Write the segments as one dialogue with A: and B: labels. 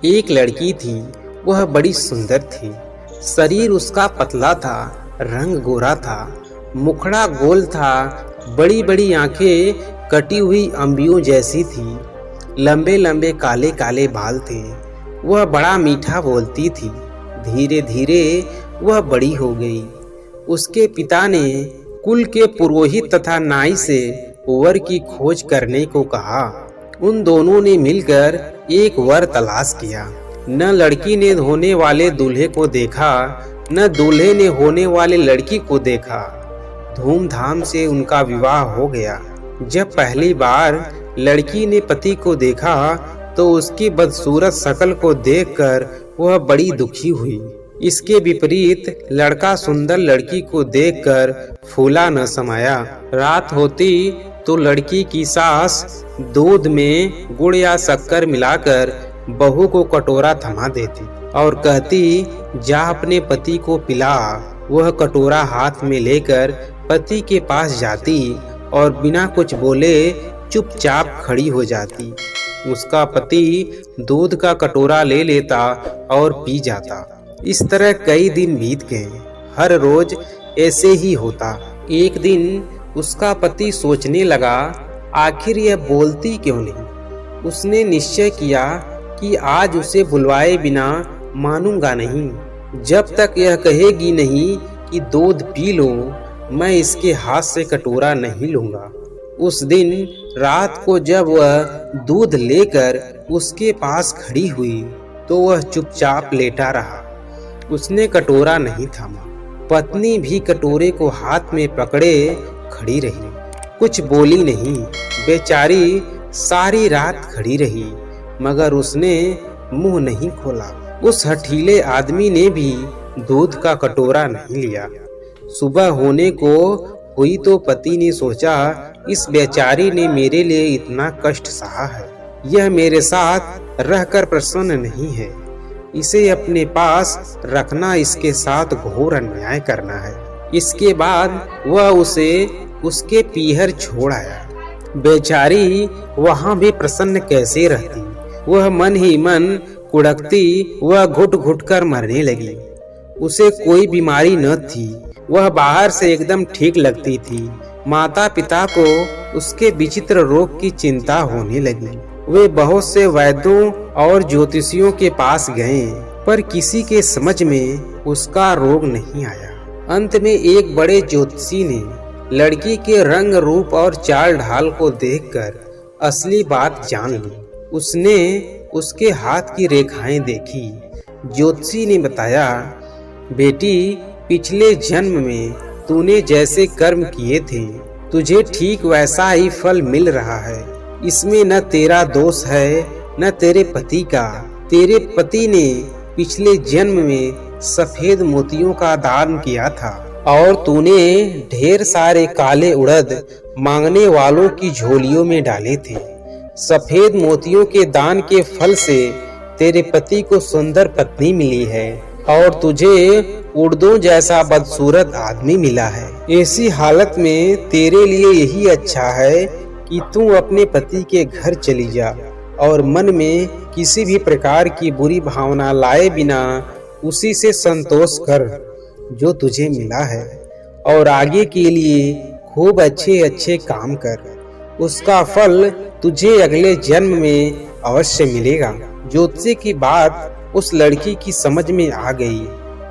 A: एक लड़की थी, वह बड़ी सुंदर थी। शरीर उसका पतला था, रंग गोरा था, मुखड़ा गोल था, बड़ी बड़ी आंखें कटी हुई अंबियों जैसी थी, लंबे लंबे काले काले बाल थे। वह बड़ा मीठा बोलती थी। धीरे धीरे वह बड़ी हो गई। उसके पिता ने कुल के पुरोहित तथा नाई से वर की खोज करने को कहा। उन दोनों ने मिलकर एक वर तलाश किया। न लड़की ने होने वाले दूल्हे को देखा, न दूल्हे ने होने वाले लड़की को देखा। धूमधाम से उनका विवाह हो गया। जब पहली बार लड़की ने पति को देखा तो उसकी बदसूरत शक्ल को देखकर वह बड़ी दुखी हुई। इसके विपरीत लड़का सुंदर लड़की को देखकर फूला न समाया। रात होती तो लड़की की सास दूध में गुड़ या शक्कर मिलाकर बहू को कटोरा थमा देती और कहती, जा अपने पति को पिला। वह कटोरा हाथ में लेकर पति के पास जाती और बिना कुछ बोले चुपचाप खड़ी हो जाती। उसका पति दूध का कटोरा ले लेता और पी जाता। इस तरह कई दिन बीत गए। हर रोज ऐसे ही होता। एक दिन उसका पति सोचने लगा, आखिर यह बोलती क्यों नहीं। उसने निश्चय किया कि आज उसे बुलवाए बिना मानूंगा नहीं। जब तक यह कहेगी नहीं कि दूध पी लो, मैं इसके हाथ से कटोरा नहीं लूंगा। उस दिन रात को जब वह दूध लेकर उसके पास खड़ी हुई तो वह चुपचाप लेटा रहा। उसने कटोरा नहीं थामा। पत्नी भी कटोरे को हाथ में पकड़े खड़ी रही, कुछ बोली नहीं। बेचारी सारी रात खड़ी रही, मगर उसने मुंह नहीं खोला। उस हठीले आदमी ने भी दूध का कटोरा नहीं लिया। सुबह होने को हुई तो पति ने सोचा, इस बेचारी ने मेरे लिए इतना कष्ट सहा है, यह मेरे साथ रहकर प्रसन्न नहीं है। इसे अपने पास रखना इसके साथ घोर अन्याय करना है। इसके बाद वह उसे उसके पीहर छोड़ आया। बेचारी वहां भी प्रसन्न कैसे रहती। वह मन ही मन कुड़कती, वह घुट घुट कर मरने लगी। उसे कोई बीमारी न थी, वह बाहर से एकदम ठीक लगती थी। माता पिता को उसके विचित्र रोग की चिंता होने लगी। वे बहुत से वैद्यों और ज्योतिषियों के पास गए, पर किसी के समझ में उसका रोग नहीं आया। अंत में एक बड़े ज्योतिषी ने लड़की के रंग रूप और चाल ढाल को देखकर असली बात जान ली। उसने उसके हाथ की रेखाएं देखी। ज्योतिषी ने बताया, बेटी, पिछले जन्म में तूने जैसे कर्म किए थे, तुझे ठीक वैसा ही फल मिल रहा है। इसमें न तेरा दोष है न तेरे पति का। तेरे पति ने पिछले जन्म में सफेद मोतियों का दान किया था और तूने ढेर सारे काले उड़द मांगने वालों की झोलियों में डाले थे। सफेद मोतियों के दान के फल से तेरे पति को सुंदर पत्नी मिली है और तुझे उड़दों जैसा बदसूरत आदमी मिला है। ऐसी हालत में तेरे लिए यही अच्छा है कि तू अपने पति के घर चली जा और मन में किसी भी प्रकार की बुरी भावना लाए बिना उसी से संतोष कर जो तुझे मिला है, और आगे के लिए खूब अच्छे अच्छे काम कर। उसका फल तुझे अगले जन्म में अवश्य मिलेगा। ज्योतिषी की बात उस लड़की की समझ में आ गई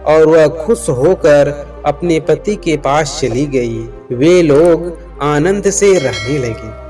A: और वह खुश होकर अपने पति के पास चली गई। वे लोग आनंद से रहने लगे।